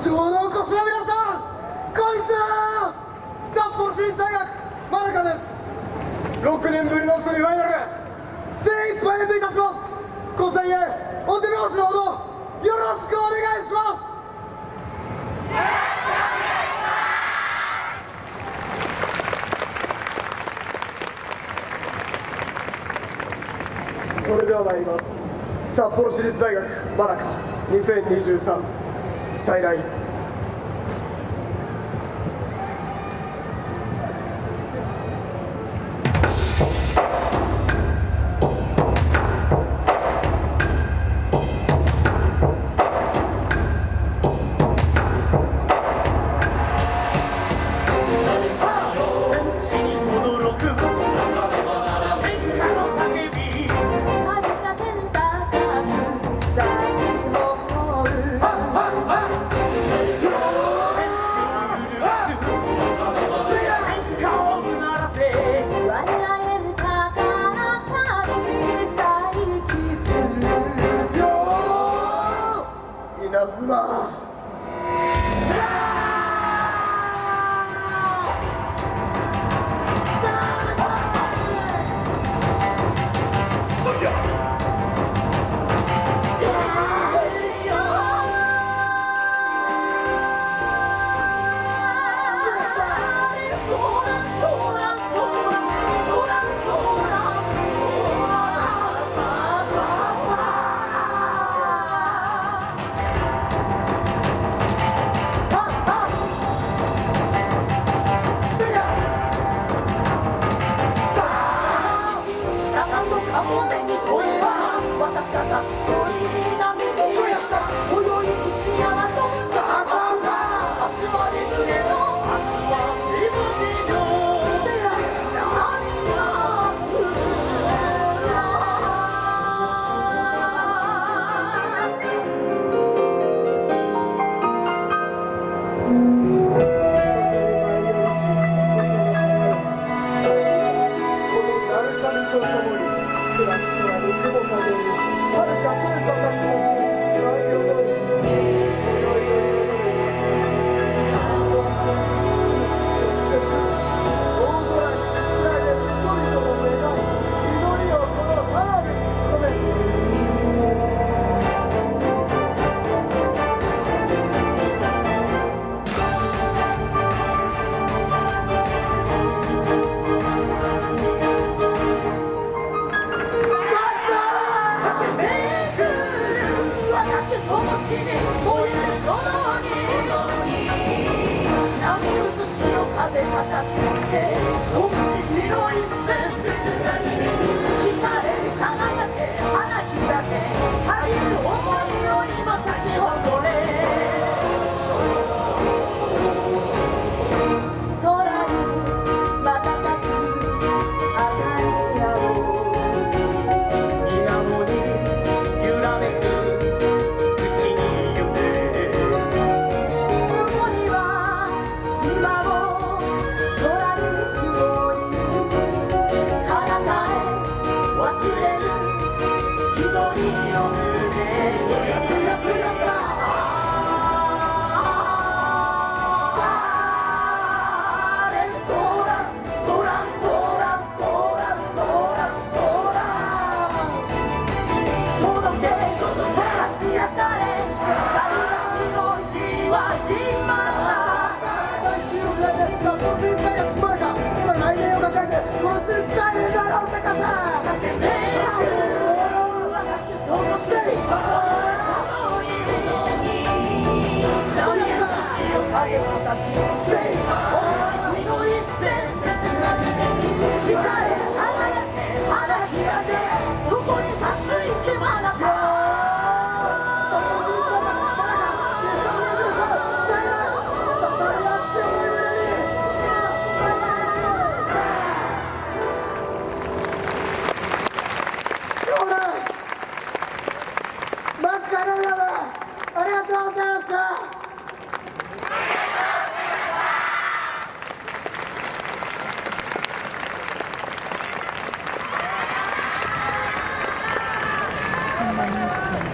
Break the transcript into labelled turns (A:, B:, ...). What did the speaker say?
A: 場のお越しの皆さん、こんにちは。札幌市立大学真中です。6年ぶりのセミファイナル、精一杯演舞いたします。ご声援お手拍子のほどよろしくお願いします。それでは参ります。札幌市立大学真中2023再来。稲妻私はストーリーな目で今宵一山とさあさあさあ明日は眠れの明日は眠れの燃える炎に波打つ潮風叩きつけ独自の一線切なに見る光れ輝け花開け晴れる想いを今咲き誇れ空に瞬く明かりを水面に揺らめくありがとうございました。
B: Thank you.